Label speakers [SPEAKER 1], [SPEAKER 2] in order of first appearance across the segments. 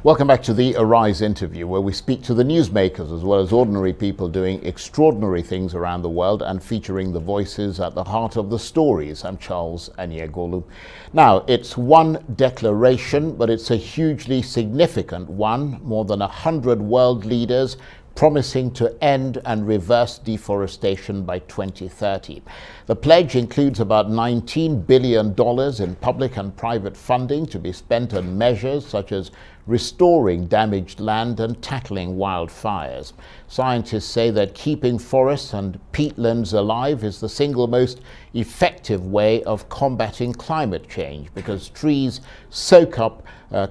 [SPEAKER 1] Welcome back to the Arise interview, where we speak to the newsmakers as well as ordinary people doing extraordinary things around the world and featuring the voices at the heart of the stories. I'm Charles Anyegolu. Now, it's one declaration, but it's a hugely significant one. More than 100 world leaders promising to end and reverse deforestation by 2030. The pledge includes about $19 billion in public and private funding to be spent on measures such as restoring damaged land and tackling wildfires. Scientists say that keeping forests and peatlands alive is the single most effective way of combating climate change because trees soak up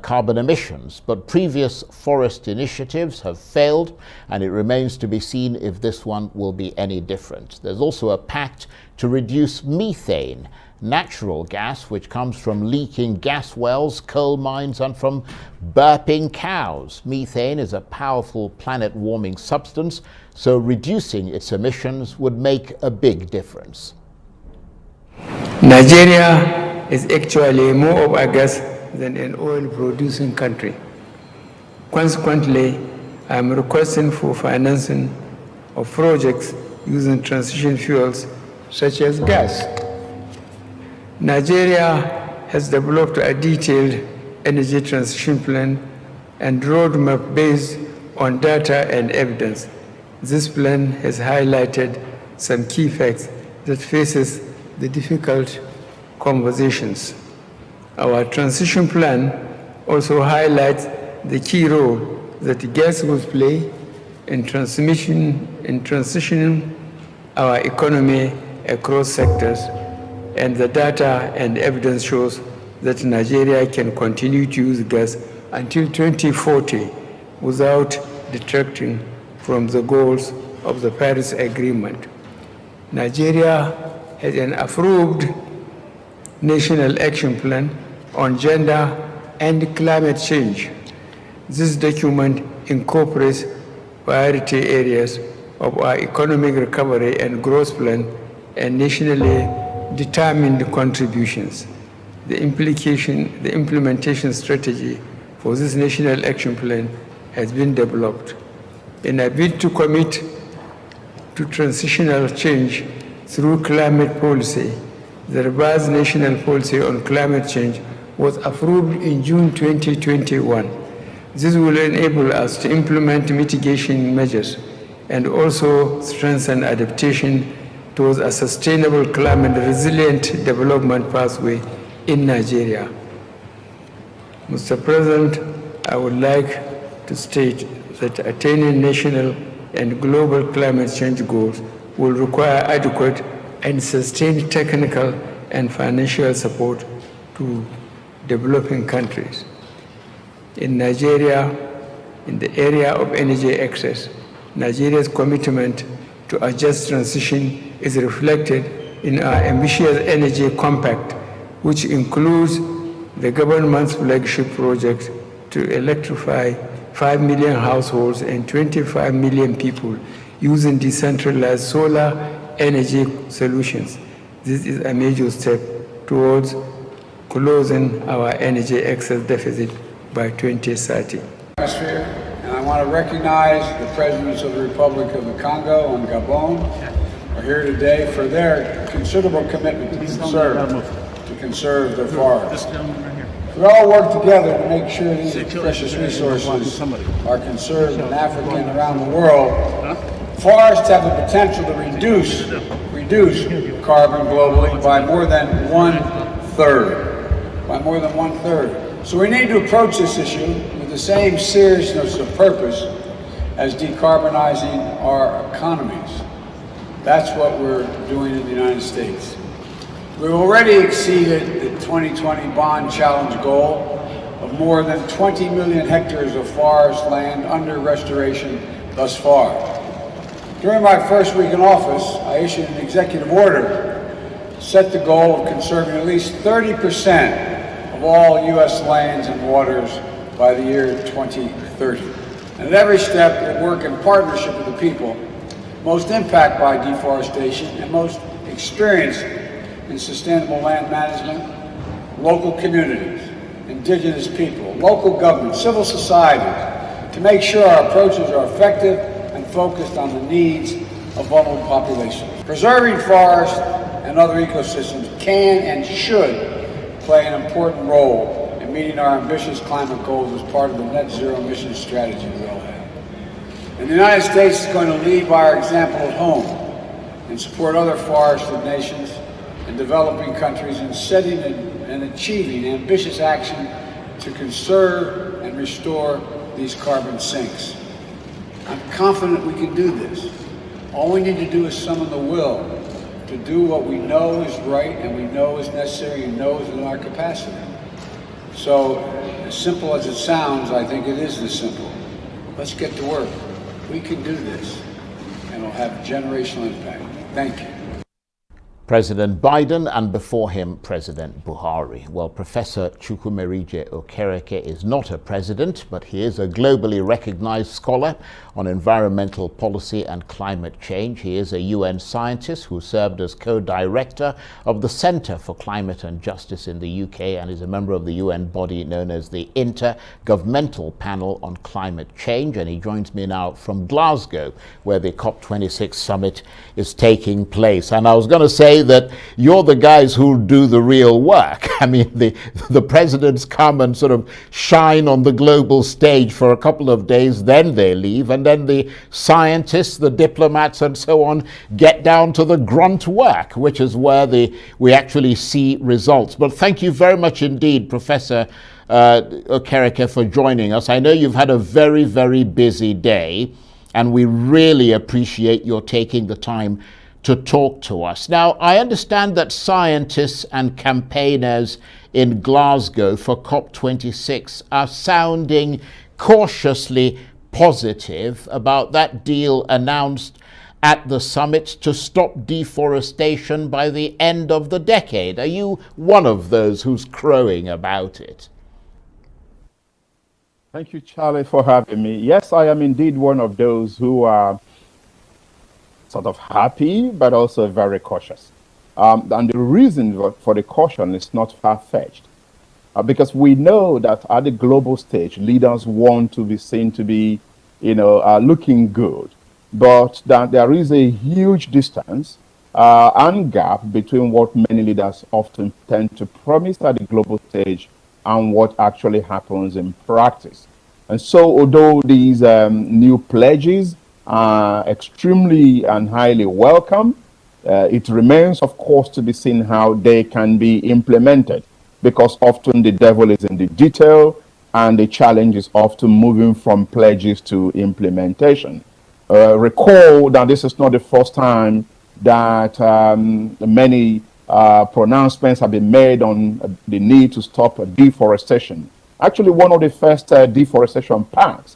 [SPEAKER 1] carbon emissions. But previous forest initiatives have failed, and it remains to be seen if this one will be any different. There's also a pact to reduce methane, natural gas which comes from leaking gas wells, coal mines, and from burping cows. Methane is a powerful planet-warming substance, so reducing its emissions would make a big difference.
[SPEAKER 2] Nigeria is actually more of a gas than an oil-producing country. Consequently, I am requesting for financing of projects using transition fuels such as gas. Nigeria has developed a detailed energy transition plan and roadmap based on data and evidence. This plan has highlighted some key facts that faces the difficult conversations. Our transition plan also highlights the key role that gas will play in transitioning our economy across sectors, and the data and evidence shows that Nigeria can continue to use gas until 2040 without detracting from the goals of the Paris Agreement. Nigeria has an approved National Action Plan on Gender and Climate Change. This document incorporates priority areas of our economic recovery and growth plan and nationally determined contributions. The implementation strategy for this National Action Plan has been developed. In a bid to commit to transitional change through climate policy, the revised national policy on climate change was approved in June 2021. This will enable us to implement mitigation measures and also strengthen adaptation towards a sustainable climate resilient development pathway in Nigeria. Mr. President, I would like to state that attaining national and global climate change goals will require adequate and sustained technical and financial support to developing countries. In Nigeria, in the area of energy access, Nigeria's commitment to a just transition is reflected in our ambitious energy compact, which includes the government's flagship project to electrify 5 million households and 25 million people using decentralized solar energy solutions. This is a major step towards closing our energy access deficit by 2030.
[SPEAKER 3] And I want to recognize the presidents of the Republic of the Congo and Gabon are here today for their considerable commitment to conserve their forests. We all work together to make sure these precious resources are conserved in Africa and around the world. Forests have the potential to reduce carbon globally by more than 1/3. So we need to approach this issue with the same seriousness of purpose as decarbonizing our economies. That's what we're doing in the United States. We've already exceeded the 2020 bond challenge goal of more than 20 million hectares of forest land under restoration thus far. During my first week in office, I issued an executive order to set the goal of conserving at least 30% of all U.S. lands and waters by the year 2030. And at every step, we'll work in partnership with the people most impacted by deforestation and most experienced in sustainable land management, local communities, indigenous people, local government, civil society, to make sure our approaches are effective and focused on the needs of vulnerable populations. Preserving forests and other ecosystems can and should play an important role in meeting our ambitious climate goals as part of the net zero emissions strategy we all have. And the United States is going to lead by our example at home and support other forested nations and developing countries in setting and achieving ambitious action to conserve and restore these carbon sinks. I'm confident we can do this. All we need to do is summon the will to do what we know is right and we know is necessary and know is in our capacity. So, as simple as it sounds, I think it is this simple. Let's get to work. We can do this, and it'll have generational impact. Thank you.
[SPEAKER 1] President Biden and before him President Buhari. Well, Professor Chukwumerije Okereke is not a president, but he is a globally recognized scholar on environmental policy and climate change. He is a UN scientist who served as co-director of the Center for Climate and Justice in the UK and is a member of the UN body known as the Intergovernmental Panel on Climate Change. And he joins me now from Glasgow, where the COP26 summit is taking place. And I was going to say that you're the guys who do the real work. I mean, the presidents come and sort of shine on the global stage for a couple of days, then they leave, and then the scientists, the diplomats and so on get down to the grunt work, which is where we actually see results. But thank you very much indeed, Professor Okereke, for joining us. I know you've had a very, very busy day, and we really appreciate your taking the time to talk to us. Now, I understand that scientists and campaigners in Glasgow for COP26 are sounding cautiously positive about that deal announced at the summit to stop deforestation by the end of the decade. Are you one of those who's crowing about it?
[SPEAKER 4] Thank you, Charlie, for having me. Yes, I am indeed one of those who are sort of happy, but also very cautious. And the reason for the caution is not far-fetched, because we know that at the global stage, leaders want to be seen to be, looking good, but that there is a huge distance and gap between what many leaders often tend to promise at the global stage and what actually happens in practice. And so, although these new pledges are extremely and highly welcome, it remains, of course, to be seen how they can be implemented, because often the devil is in the detail and the challenge is often moving from pledges to implementation. Recall that this is not the first time that many pronouncements have been made on the need to stop deforestation. Actually, one of the first deforestation pacts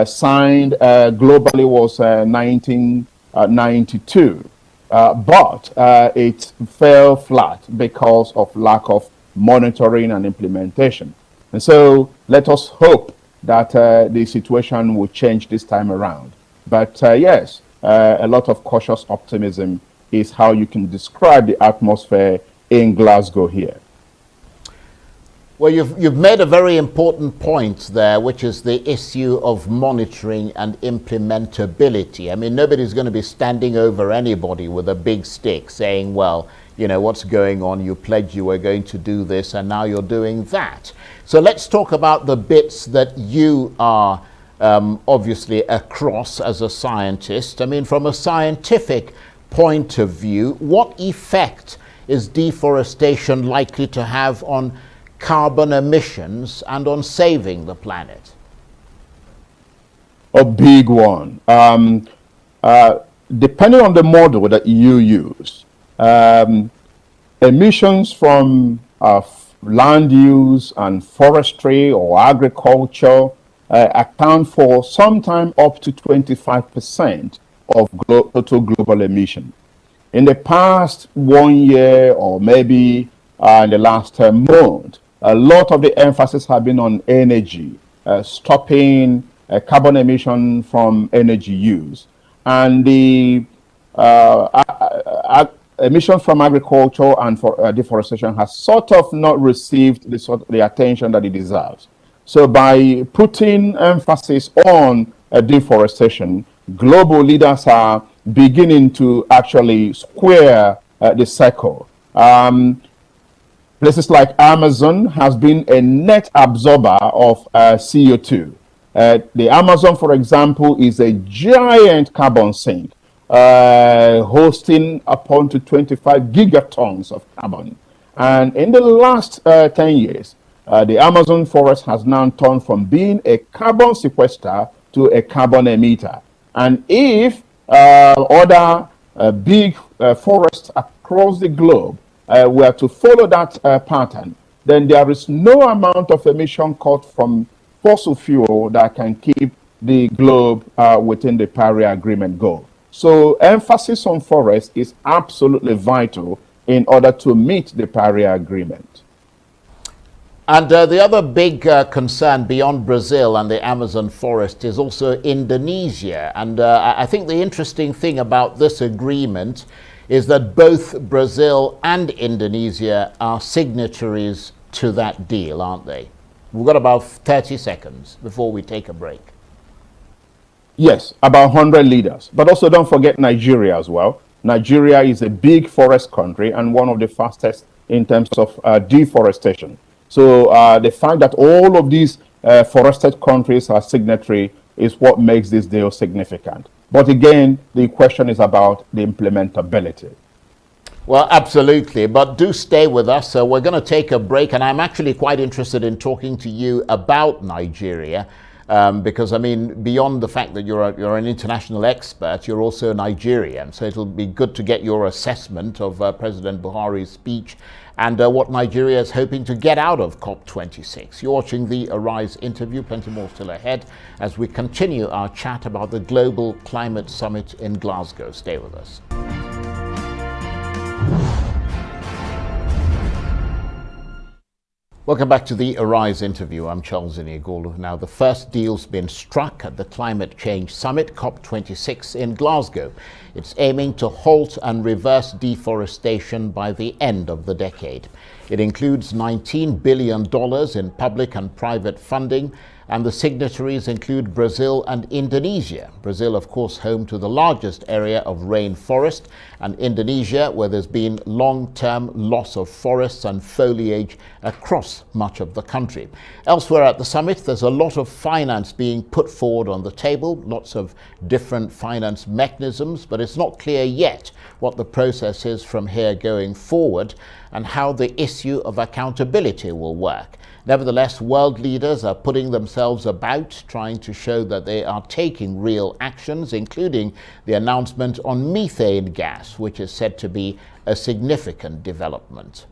[SPEAKER 4] signed globally was 1992, but it fell flat because of lack of monitoring and implementation. And so let us hope that the situation will change this time around. But yes, a lot of cautious optimism is how you can describe the atmosphere in Glasgow here.
[SPEAKER 1] Well, you've made a very important point there, which is the issue of monitoring and implementability. I mean, nobody's going to be standing over anybody with a big stick saying, well, you know, what's going on? You pledged you were going to do this, and now you're doing that. So let's talk about the bits that you are obviously across as a scientist. I mean, from a scientific point of view, what effect is deforestation likely to have on carbon emissions and on saving the planet?
[SPEAKER 4] A big one. Depending on the model that you use, emissions from land use and forestry or agriculture account for sometime up to 25% of total global emission. In the past 1 year, or maybe in the last month, a lot of the emphasis has been on energy, stopping carbon emission from energy use. And the emissions from agriculture and for deforestation has sort of not received the attention that it deserves. So by putting emphasis on deforestation, global leaders are beginning to actually square the circle. Places like Amazon has been a net absorber of CO2. The Amazon, for example, is a giant carbon sink, hosting upon to 25 gigatons of carbon. And in the last 10 years, the Amazon forest has now turned from being a carbon sequester to a carbon emitter. And if other big forests across the globe were to follow that pattern, then there is no amount of emission cut from fossil fuel that can keep the globe within the Paris Agreement goal. So emphasis on forest is absolutely vital in order to meet the Paris Agreement.
[SPEAKER 1] And the other big concern beyond Brazil and the Amazon forest is also Indonesia. And I think the interesting thing about this agreement is that both Brazil and Indonesia are signatories to that deal, aren't they? We've got about 30 seconds before we take a break.
[SPEAKER 4] Yes, about 100 leaders. But also don't forget Nigeria as well. Nigeria is a big forest country and one of the fastest in terms of deforestation. So the fact that all of these forested countries are signatory is what makes this deal significant. But again, the question is about the implementability.
[SPEAKER 1] Well, absolutely. But do stay with us. So we're going to take a break. And I'm actually quite interested in talking to you about Nigeria. Because, I mean, beyond the fact that you're an international expert, you're also Nigerian. So it'll be good to get your assessment of President Buhari's speech and what Nigeria is hoping to get out of COP26. You're watching the Arise interview. Plenty more still ahead as we continue our chat about the Global Climate Summit in Glasgow. Stay with us. Welcome back to the Arise interview. I'm Charles Iniegolu. Now, the first deal's been struck at the Climate Change Summit, COP26, in Glasgow. It's aiming to halt and reverse deforestation by the end of the decade. It includes $19 billion in public and private funding, and the signatories include Brazil and Indonesia. Brazil, of course, home to the largest area of rainforest, and Indonesia, where there's been long-term loss of forests and foliage across much of the country. Elsewhere at the summit, there's a lot of finance being put forward on the table, lots of different finance mechanisms, but it's not clear yet what the process is from here going forward and how the issue of accountability will work. Nevertheless, world leaders are putting themselves about, trying to show that they are taking real actions, including the announcement on methane gas, which is said to be a significant development.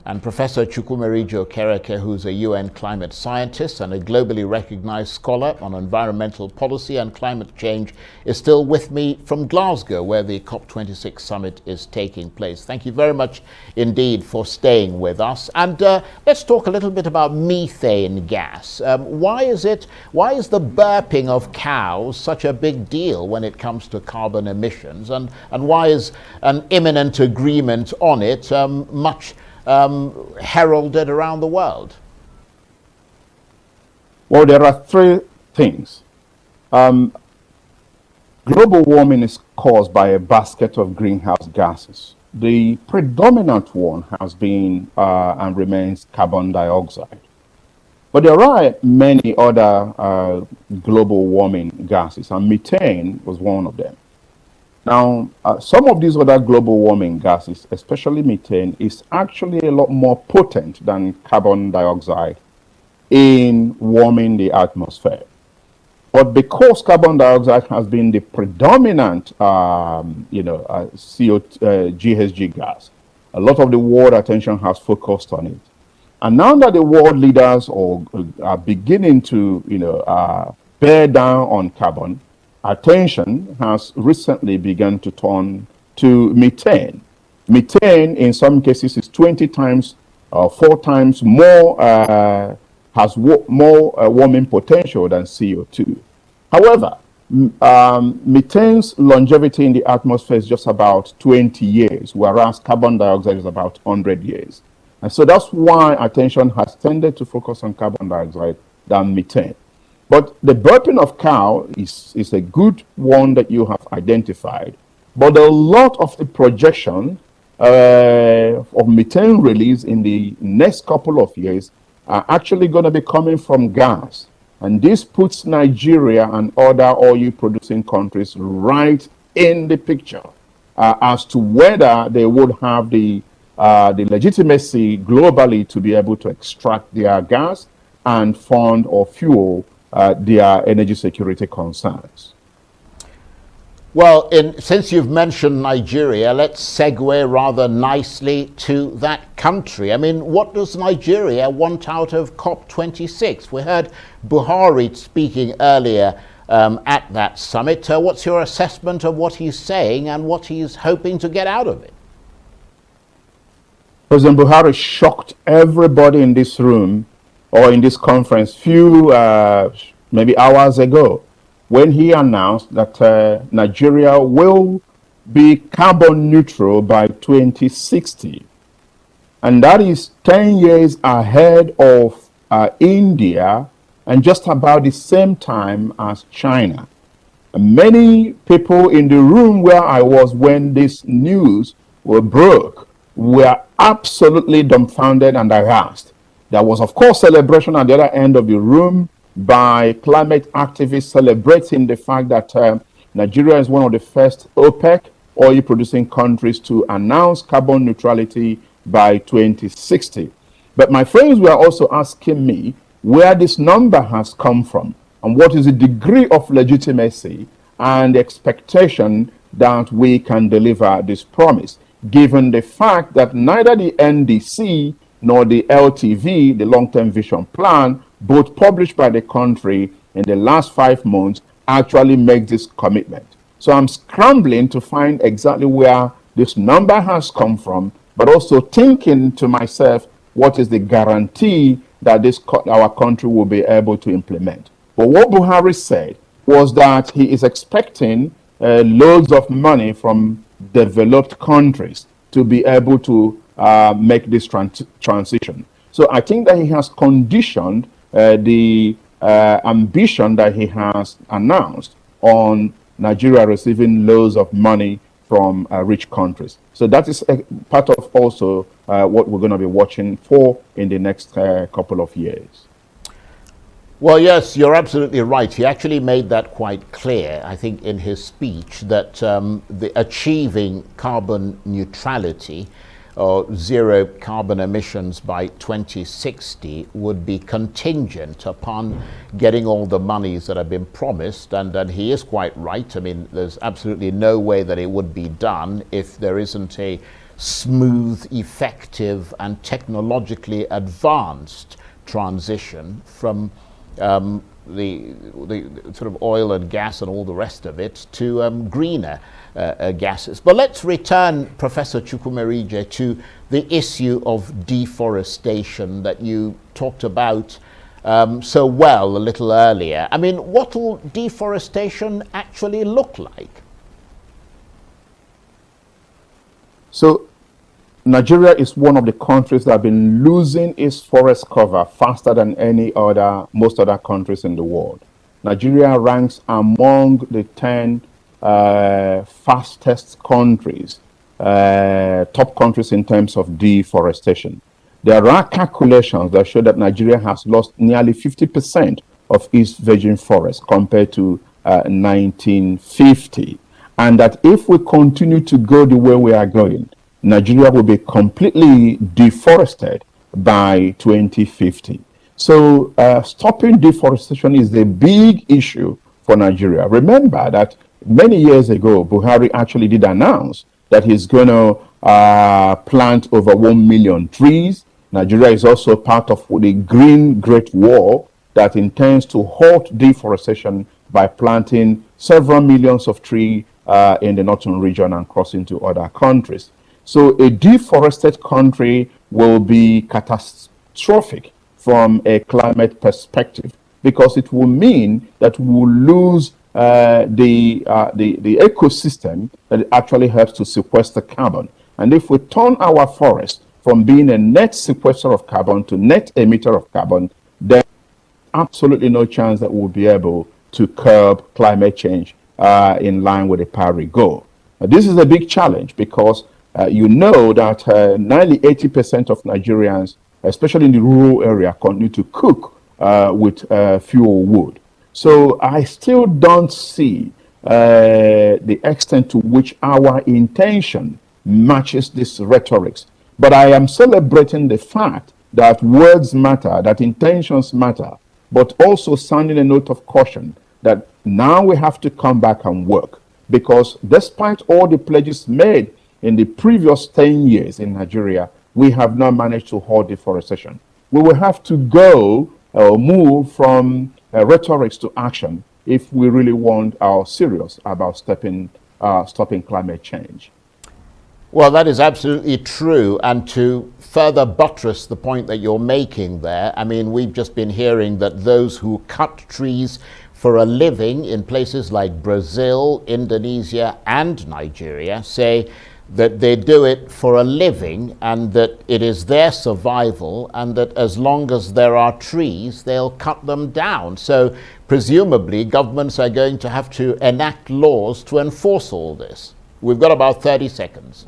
[SPEAKER 1] And Professor Chukwumerije Okereke, who's a UN climate scientist and a globally recognized scholar on environmental policy and climate change, is still with me from Glasgow, where the COP26 summit is taking place. Thank you very much indeed for staying with us. And let's talk a little bit about methane gas. Why is the burping of cows such a big deal when it comes to carbon emissions? And why is an imminent agreement on it much heralded around the world?
[SPEAKER 4] Well, there are three things. Global warming is caused by a basket of greenhouse gases. The predominant one has been and remains carbon dioxide. But there are many other global warming gases, and methane was one of them. Now, some of these other global warming gases, especially methane, is actually a lot more potent than carbon dioxide in warming the atmosphere. But because carbon dioxide has been the predominant, GHG gas, a lot of the world attention has focused on it. And now that the world leaders are beginning to, bear down on carbon, attention has recently begun to turn to methane. Methane, in some cases, is 20 times or 4 times more, has more warming potential than CO2. However, methane's longevity in the atmosphere is just about 20 years, whereas carbon dioxide is about 100 years. And so that's why attention has tended to focus on carbon dioxide than methane. But the burping of cow is a good one that you have identified. But a lot of the projection of methane release in the next couple of years are actually going to be coming from gas. And this puts Nigeria and other oil-producing countries right in the picture as to whether they would have the legitimacy globally to be able to extract their gas and fund or fuel their energy security concerns.
[SPEAKER 1] Well, since you've mentioned Nigeria, let's segue rather nicely to that country. I mean, what does Nigeria want out of COP26? We heard Buhari speaking earlier at that summit. What's your assessment of what he's saying and what he's hoping to get out of it?
[SPEAKER 4] President Buhari shocked everybody in this room or in this conference maybe hours ago, when he announced that Nigeria will be carbon neutral by 2060. And that is 10 years ahead of India and just about the same time as China. And many people in the room where I was when this news broke were absolutely dumbfounded and aghast. There was, of course, celebration at the other end of the room by climate activists celebrating the fact that Nigeria is one of the first OPEC oil-producing countries to announce carbon neutrality by 2060. But my friends were also asking me where this number has come from and what is the degree of legitimacy and expectation that we can deliver this promise, given the fact that neither the NDC nor the LTV, the long-term vision plan, both published by the country in the last 5 months, actually make this commitment. So I'm scrambling to find exactly where this number has come from, but also thinking to myself, what is the guarantee that our country will be able to implement? But what Buhari said was that he is expecting loads of money from developed countries to be able to make this transition. So I think that he has conditioned the ambition that he has announced on Nigeria receiving loads of money from rich countries. So that is a part of also what we're going to be watching for in the next couple of years.
[SPEAKER 1] Well, yes, you're absolutely right. He actually made that quite clear, I think, in his speech, that the achieving carbon neutrality or zero carbon emissions by 2060 would be contingent upon getting all the monies that have been promised, and he is quite right. I mean, there's absolutely no way that it would be done if there isn't a smooth, effective, and technologically advanced transition from the sort of oil and gas and all the rest of it to greener gases. But let's return, Professor Chukwumerije, to the issue of deforestation that you talked about so well a little earlier. I mean, what will deforestation actually look like?
[SPEAKER 4] So Nigeria is one of the countries that have been losing its forest cover faster than most other countries in the world. Nigeria ranks among the 10 fastest countries, top countries in terms of deforestation. There are calculations that show that Nigeria has lost nearly 50% of its virgin forest compared to 1950. And that if we continue to go the way we are going, Nigeria will be completely deforested by 2050. So stopping deforestation is a big issue for Nigeria. Remember that many years ago, Buhari actually did announce that he's going to plant over 1 million trees. Nigeria is also part of the Green Great Wall that intends to halt deforestation by planting several millions of trees in the northern region and crossing to other countries. So a deforested country will be catastrophic from a climate perspective, because it will mean that we will lose the ecosystem that actually helps to sequester carbon. And if we turn our forest from being a net sequester of carbon to net emitter of carbon, then absolutely no chance that we'll be able to curb climate change in line with the Paris goal. This is a big challenge because you know that nearly 80% of Nigerians, especially in the rural area, continue to cook with fuel wood. So I still don't see the extent to which our intention matches this rhetorics. But I am celebrating the fact that words matter, that intentions matter, but also sounding a note of caution that now we have to come back and work. Because despite all the pledges made in the previous 10 years in Nigeria, we have not managed to halt deforestation. We will have to go or move from rhetorics to action if we really want our serious about stopping climate change.
[SPEAKER 1] Well, that is absolutely true. And to further buttress the point that you're making there, I mean, we've just been hearing that those who cut trees for a living in places like Brazil, Indonesia, and Nigeria say that they do it for a living and that it is their survival, and that as long as there are trees, they'll cut them down. So presumably governments are going to have to enact laws to enforce all this. We've got about 30 seconds.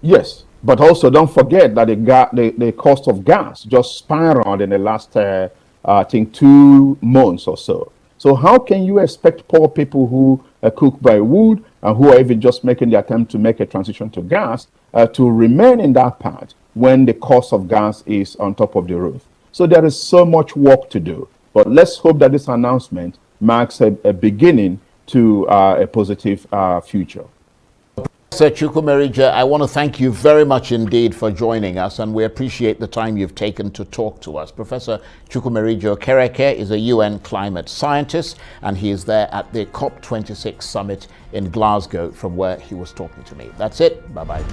[SPEAKER 4] Yes, but also don't forget that the cost of gas just spiraled in the last, I think, 2 months or so. So how can you expect poor people who cook by wood and who are even just making the attempt to make a transition to gas to remain in that path when the cost of gas is on top of the roof? So there is so much work to do. But let's hope that this announcement marks a beginning to a positive future.
[SPEAKER 1] Professor Chukwumerije, I want to thank you very much indeed for joining us, and we appreciate the time you've taken to talk to us. Professor Chukwumerije Okereke is a UN climate scientist, and he is there at the COP26 summit in Glasgow, from where he was talking to me. That's it. Bye-bye.